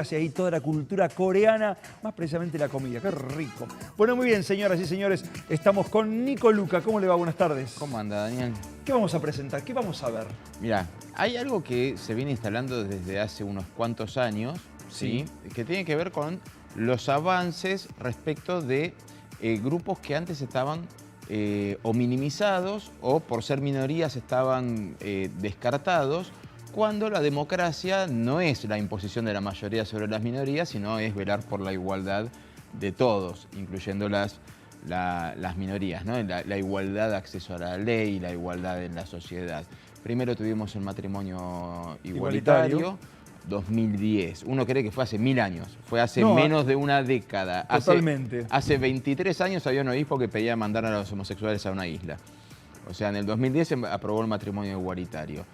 Hacia ahí toda la cultura coreana, más precisamente la comida. ¡Qué rico! Bueno, muy bien, señoras y señores. Estamos con Nico Luca. ¿Cómo le va? Buenas tardes. ¿Cómo anda, Daniel? ¿Qué vamos a presentar? ¿Qué vamos a ver? Mira, hay algo que se viene instalando desde hace unos cuantos años, ¿sí? Que tiene que ver con los avances respecto de grupos que antes estaban o minimizados o por ser minorías estaban descartados, cuando la democracia no es la imposición de la mayoría sobre las minorías, sino es velar por la igualdad de todos, incluyendo las minorías, ¿no? La igualdad de acceso a la ley, la igualdad en la sociedad. Primero tuvimos el matrimonio igualitario, 2010. Uno cree que fue hace 1000 años, fue hace menos de una década. Totalmente. Hace 23 años había un obispo que pedía mandar a los homosexuales a una isla. O sea, en el 2010 se aprobó el matrimonio igualitario.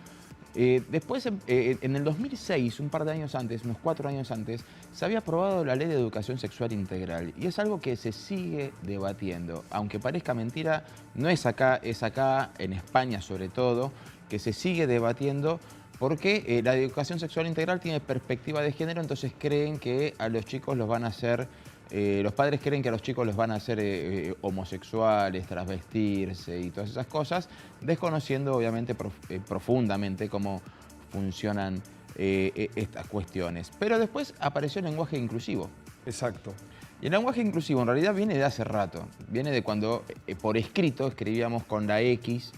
Después, en el 2006, un par de años antes, unos 4 años antes, se había aprobado la Ley de Educación Sexual Integral. Y es algo que se sigue debatiendo. Aunque parezca mentira, no es acá, es acá, en España sobre todo, que se sigue debatiendo porque la educación sexual integral tiene perspectiva de género, entonces creen que a los chicos los van a hacer... los padres creen que a los chicos los van a hacer homosexuales, transvestirse y todas esas cosas, desconociendo obviamente profundamente cómo funcionan estas cuestiones. Pero después apareció el lenguaje inclusivo. Exacto. Y el lenguaje inclusivo en realidad viene de hace rato. Viene de cuando por escrito escribíamos con la X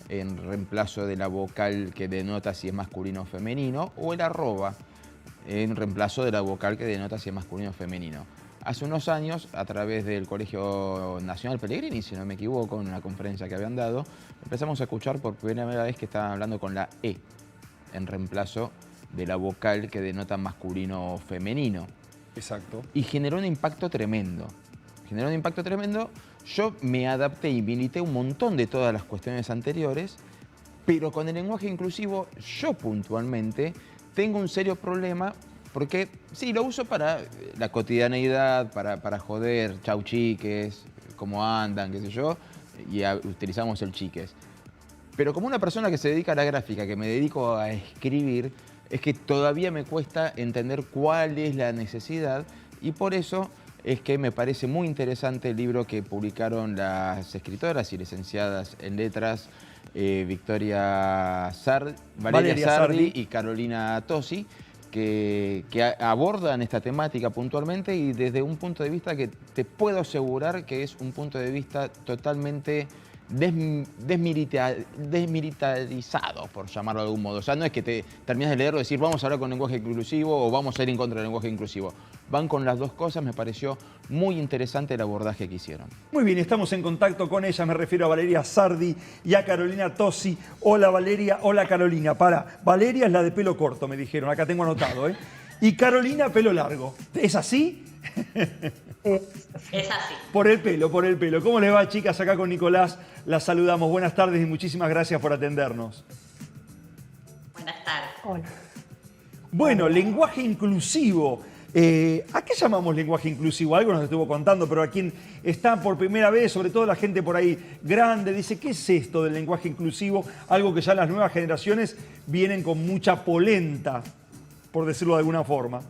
en reemplazo de la vocal que denota si es masculino o femenino, o el arroba en reemplazo de la vocal que denota si es masculino o femenino. Hace unos años, a través del Colegio Nacional Pellegrini, si no me equivoco, en una conferencia que habían dado, empezamos a escuchar por primera vez que estaban hablando con la E, en reemplazo de la vocal que denota masculino o femenino. Exacto. Y generó un impacto tremendo. Generó un impacto tremendo. Yo me adapté y milité un montón de todas las cuestiones anteriores, pero con el lenguaje inclusivo, yo puntualmente tengo un serio problema. Porque sí, lo uso para la cotidianeidad, para joder, chau chiques, cómo andan, qué sé yo, y utilizamos el chiques. Pero como una persona que se dedica a la gráfica, que me dedico a escribir, es que todavía me cuesta entender cuál es la necesidad, y por eso es que me parece muy interesante el libro que publicaron las escritoras y licenciadas en letras, Valeria Sardi y Carolina Tosi, que abordan esta temática puntualmente y desde un punto de vista que te puedo asegurar que es un punto de vista totalmente desmilitarizado, por llamarlo de algún modo. O sea, no es que te terminas de leerlo y decir vamos a hablar con lenguaje inclusivo o vamos a ir en contra del lenguaje inclusivo. Van con las dos cosas, me pareció muy interesante el abordaje que hicieron. Muy bien, estamos en contacto con ellas, me refiero a Valeria Sardi y a Carolina Tosi. Hola Valeria, hola Carolina. Valeria es la de pelo corto, me dijeron, acá tengo anotado, ¿eh? Y Carolina, pelo largo. ¿Es así? Es así. Por el pelo, por el pelo. ¿Cómo les va, chicas? Acá con Nicolás las saludamos. Buenas tardes y muchísimas gracias por atendernos. Buenas tardes. Hola. Bueno, lenguaje inclusivo. ¿A qué llamamos lenguaje inclusivo? Algo nos estuvo contando, pero a quien está por primera vez, sobre todo la gente por ahí grande, dice, ¿qué es esto del lenguaje inclusivo? Algo que ya las nuevas generaciones vienen con mucha polenta, por decirlo de alguna forma.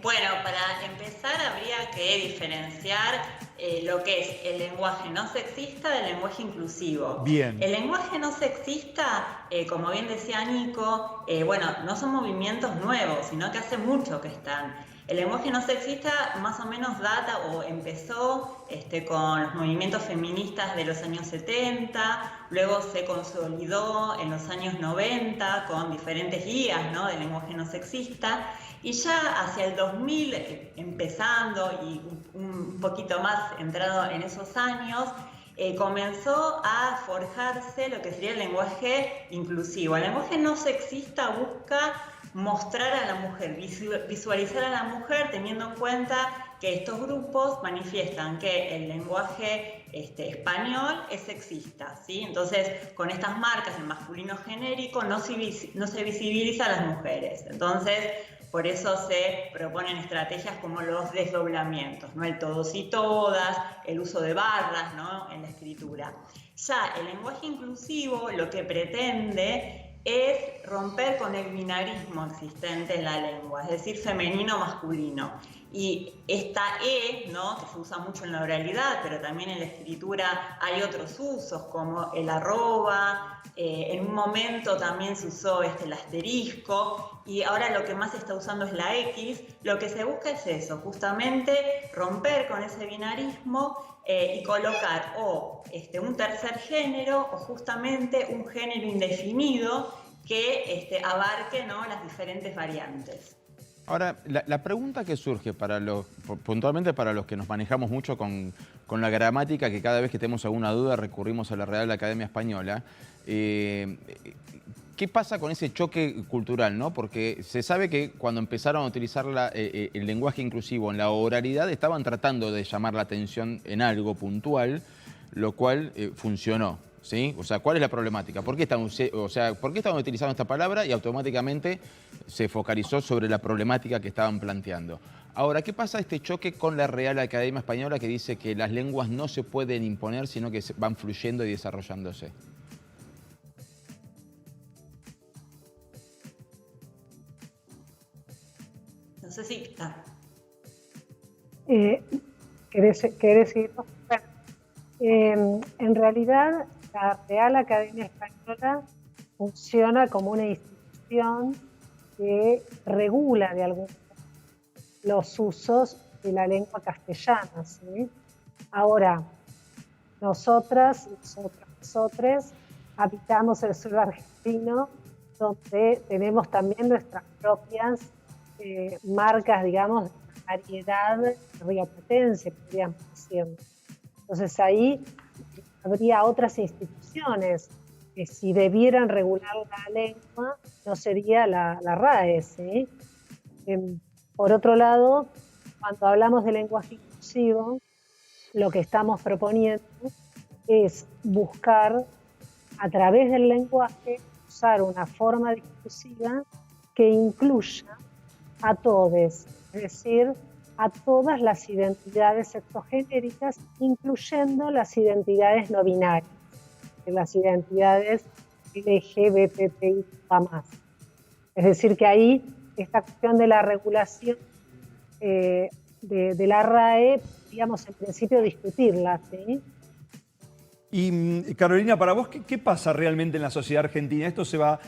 Bueno, para empezar habría que diferenciar lo que es el lenguaje no sexista del lenguaje inclusivo. Bien. El lenguaje no sexista, como bien decía Nico, bueno, no son movimientos nuevos, sino que hace mucho que están. El lenguaje no sexista más o menos data o empezó con los movimientos feministas de los años 70, luego se consolidó en los años 90 con diferentes guías, ¿no?, del lenguaje no sexista, y ya hacia el 2000, empezando y un poquito más entrado en esos años, comenzó a forjarse lo que sería el lenguaje inclusivo. El lenguaje no sexista busca mostrar a la mujer, visualizar a la mujer teniendo en cuenta que estos grupos manifiestan que el lenguaje español es sexista, ¿sí? Entonces, con estas marcas en masculino genérico no se visibiliza a las mujeres. Entonces, por eso se proponen estrategias como los desdoblamientos, ¿no? El todos y todas, el uso de barras, ¿no?, en la escritura. Ya el lenguaje inclusivo lo que pretende es romper con el binarismo existente en la lengua, es decir, femenino-masculino. Y esta E, ¿no?, que se usa mucho en la oralidad, pero también en la escritura hay otros usos, como el arroba, en un momento también se usó el asterisco, y ahora lo que más se está usando es la X. Lo que se busca es eso, justamente romper con ese binarismo y colocar o un tercer género o justamente un género indefinido que abarque, ¿no?, las diferentes variantes. Ahora, la pregunta que surge puntualmente para los que nos manejamos mucho con la gramática, que cada vez que tenemos alguna duda recurrimos a la Real Academia Española, ¿qué pasa con ese choque cultural, ¿no? Porque se sabe que cuando empezaron a utilizar el lenguaje inclusivo en la oralidad estaban tratando de llamar la atención en algo puntual, lo cual funcionó. ¿Sí? O sea, ¿cuál es la problemática? ¿Por qué estaban utilizando esta palabra y automáticamente se focalizó sobre la problemática que estaban planteando? Ahora, ¿qué pasa este choque con la Real Academia Española que dice que las lenguas no se pueden imponer, sino que van fluyendo y desarrollándose? No sé si... ¿Querés ir? Bueno, en realidad, la Real Academia Española funciona como una institución que regula de algún modo los usos de la lengua castellana, ¿sí? Ahora, nosotros habitamos el sur argentino, donde tenemos también nuestras propias marcas, digamos, de variedad rioplatense, podríamos decir. Entonces ahí habría otras instituciones que si debieran regular la lengua, no sería la RAE, ¿sí? Por otro lado, cuando hablamos de lenguaje inclusivo, lo que estamos proponiendo es buscar, a través del lenguaje, usar una forma discursiva que incluya a todos, es decir, a todas las identidades sexogenéricas, incluyendo las identidades no binarias, las identidades LGBTI+. Es decir, que ahí esta cuestión de la regulación de la RAE, digamos, en principio discutirla, ¿sí? Y Carolina, para vos, ¿qué pasa realmente en la sociedad argentina? ¿Esto se va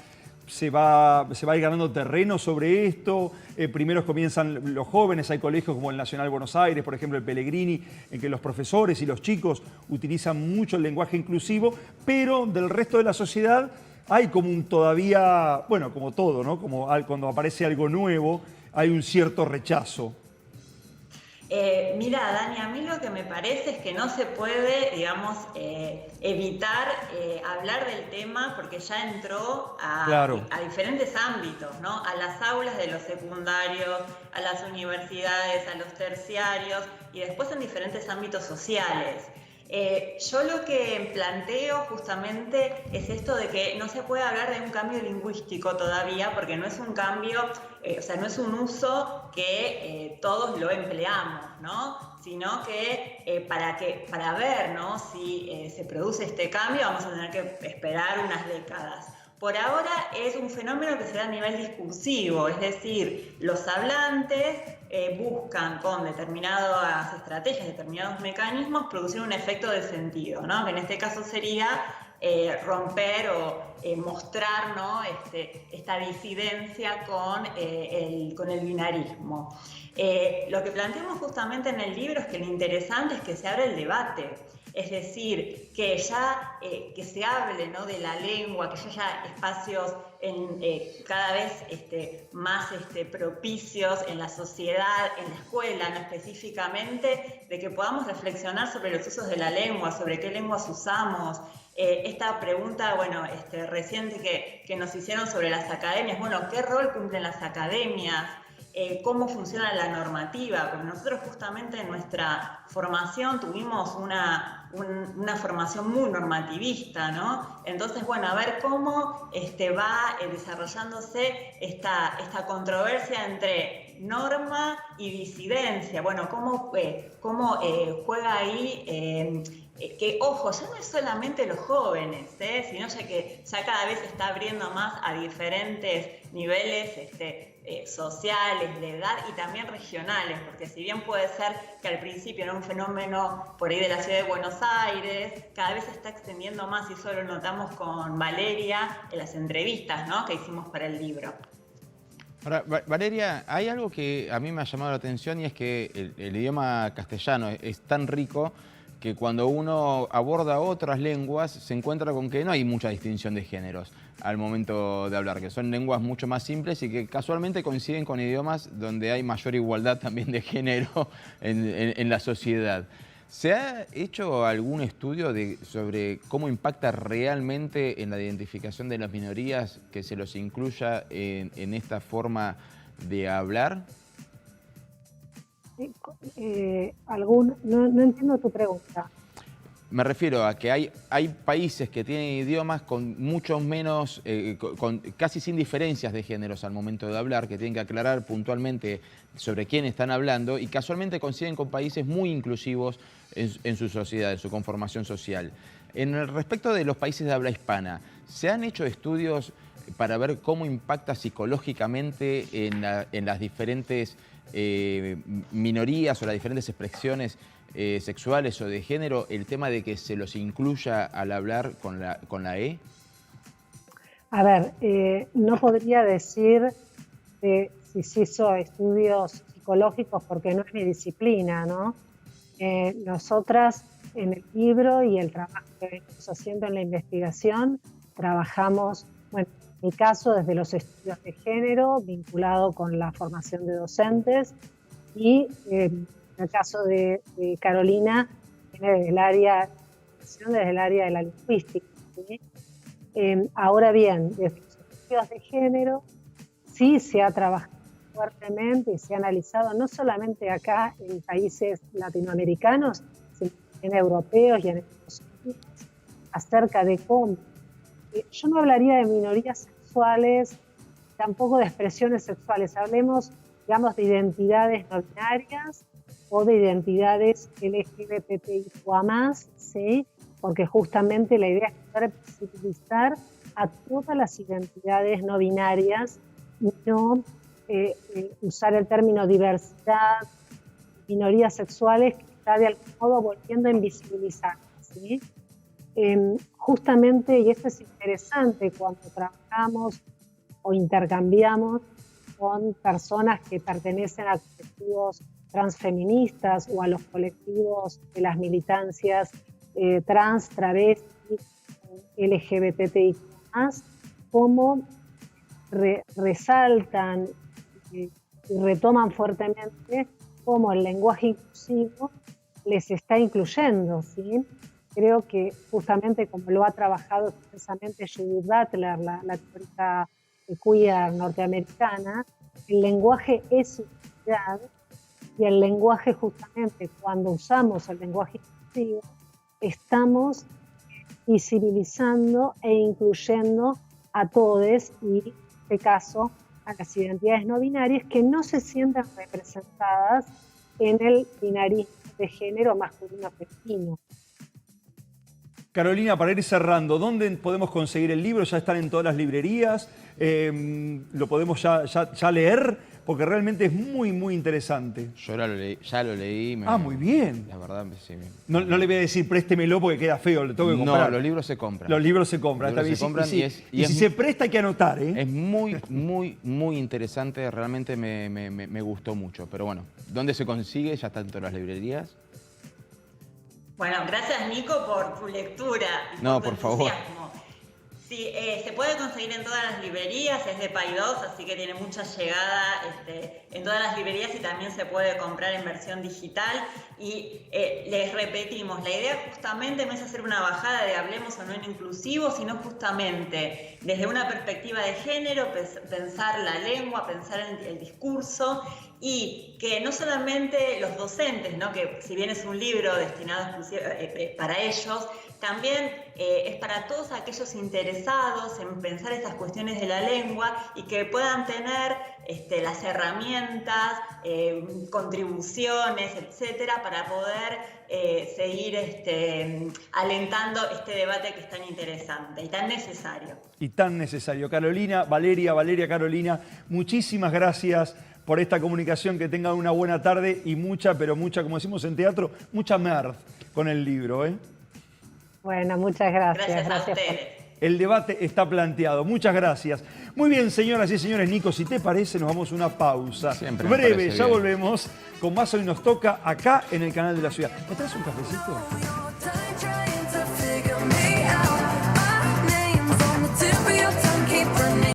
a ir ganando terreno sobre esto? Primero comienzan los jóvenes, hay colegios como el Nacional Buenos Aires, por ejemplo el Pellegrini, en que los profesores y los chicos utilizan mucho el lenguaje inclusivo, pero del resto de la sociedad hay como un todavía, bueno, como todo, ¿no? Como cuando aparece algo nuevo, hay un cierto rechazo. Mira, Dani, a mí lo que me parece es que no se puede, digamos, evitar hablar del tema porque ya entró a diferentes ámbitos, ¿no? A las aulas de los secundarios, a las universidades, a los terciarios y después en diferentes ámbitos sociales. Yo lo que planteo justamente es esto de que no se puede hablar de un cambio lingüístico todavía porque no es un cambio, o sea, no es un uso que todos lo empleamos, ¿no? Sino que para ver, ¿no?, si se produce este cambio vamos a tener que esperar unas décadas. Por ahora es un fenómeno que se da a nivel discursivo, es decir, los hablantes buscan con determinadas estrategias, determinados mecanismos, producir un efecto de sentido, ¿no? Que en este caso sería romper o mostrar, ¿no?, esta disidencia con el binarismo. Lo que planteamos justamente en el libro es que lo interesante es que se abre el debate. Es decir, que ya que se hable, ¿no?, de la lengua, que haya espacios cada vez más propicios en la sociedad, en la escuela, no específicamente, de que podamos reflexionar sobre los usos de la lengua, sobre qué lenguas usamos. Esta pregunta, bueno, reciente que nos hicieron sobre las academias, bueno, ¿qué rol cumplen las academias? cómo funciona la normativa, porque nosotros justamente en nuestra formación tuvimos una formación muy normativista, ¿no? Entonces, bueno, a ver cómo va desarrollándose esta controversia entre norma y disidencia. Bueno, cómo juega ahí, que ojo, ya no es solamente los jóvenes, sino que ya cada vez se está abriendo más a diferentes niveles sociales, de edad y también regionales, porque si bien puede ser que al principio era un fenómeno por ahí de la ciudad de Buenos Aires, cada vez se está extendiendo más, y eso lo notamos con Valeria en las entrevistas, ¿no?, que hicimos para el libro. Ahora, Valeria, hay algo que a mí me ha llamado la atención, y es que el idioma castellano es tan rico que cuando uno aborda otras lenguas se encuentra con que no hay mucha distinción de géneros al momento de hablar, que son lenguas mucho más simples y que casualmente coinciden con idiomas donde hay mayor igualdad también de género en la sociedad. ¿Se ha hecho algún estudio sobre cómo impacta realmente en la identificación de las minorías que se los incluya en esta forma de hablar? No entiendo tu pregunta. Me refiero a que hay países que tienen idiomas con muchos menos, casi sin diferencias de géneros al momento de hablar, que tienen que aclarar puntualmente sobre quién están hablando, y casualmente coinciden con países muy inclusivos en su sociedad, en su conformación social. En el respecto de los países de habla hispana, ¿se han hecho estudios para ver cómo impacta psicológicamente en las diferentes minorías o las diferentes expresiones sexuales o de género el tema de que se los incluya al hablar con la E? A ver, no podría decir si se hizo estudios psicológicos porque no es mi disciplina, ¿no? Nosotras en el libro y el trabajo que venimos haciendo en la investigación, trabajamos, bueno, en mi caso desde los estudios de género, vinculado con la formación de docentes, y en el caso de Carolina, viene desde el área de la lingüística, ¿sí? Ahora bien, desde los estudios de género sí se ha trabajado fuertemente y se ha analizado no solamente acá en países latinoamericanos, sino en europeos y en Estados Unidos, acerca de cómo. Yo no hablaría de minorías sexuales, tampoco de expresiones sexuales, hablemos, digamos, de identidades no binarias o de identidades LGBTIQA+, ¿sí? Porque justamente la idea es poder visibilizar a todas las identidades no binarias y no usar el término diversidad, minorías sexuales, que está de algún modo volviendo a invisibilizar, ¿sí? Justamente, y esto es interesante, cuando trabajamos o intercambiamos con personas que pertenecen a colectivos transfeministas o a los colectivos de las militancias trans, travestis, LGBTI+, cómo resaltan y retoman fuertemente cómo el lenguaje inclusivo les está incluyendo, ¿sí? Creo que justamente como lo ha trabajado expresamente Judith Butler, la teórica queer norteamericana, el lenguaje es identidad, y el lenguaje justamente cuando usamos el lenguaje inclusivo estamos visibilizando e incluyendo a todos, y en este caso a las identidades no binarias que no se sienten representadas en el binarismo de género masculino-femenino. Carolina, para ir cerrando, ¿dónde podemos conseguir el libro? ¿Ya están en todas las librerías? ¿Lo podemos ya leer? Porque realmente es muy, muy interesante. Yo ya lo leí. Muy bien. La verdad, sí. No le voy a decir préstemelo porque queda feo, lo tengo que comprar. No, los libros se compran. Los libros se compran. Y si se presta hay que anotar, ¿eh? Es muy, muy, muy interesante. Realmente me gustó mucho. Pero bueno, ¿dónde se consigue? Ya está en todas las librerías. Bueno, gracias Nico por tu lectura y por favor. Entusiasmo. Sí, se puede conseguir en todas las librerías, es de Paidós, así que tiene mucha llegada en todas las librerías y también se puede comprar en versión digital. Y les repetimos, la idea justamente no es hacer una bajada de hablemos o no en inclusivo, sino justamente desde una perspectiva de género, pensar la lengua, pensar en el discurso, y que no solamente los docentes, ¿no? Que si bien es un libro destinado para ellos, también es para todos aquellos interesados en pensar estas cuestiones de la lengua y que puedan tener las herramientas, contribuciones, etcétera, para poder seguir alentando este debate que es tan interesante y tan necesario. Y tan necesario. Carolina, Valeria, Carolina, muchísimas gracias por esta comunicación. Que tengan una buena tarde y mucha, pero mucha, como decimos en teatro, mucha merd con el libro, ¿eh? Bueno, muchas gracias. Gracias a ustedes. El debate está planteado. Muchas gracias. Muy bien, señoras y señores. Nico, si te parece, nos vamos a una pausa. Siempre me breve, parece ya bien. volvemos con más Hoy Nos Toca acá en el canal de la ciudad. ¿Me traes un cafecito?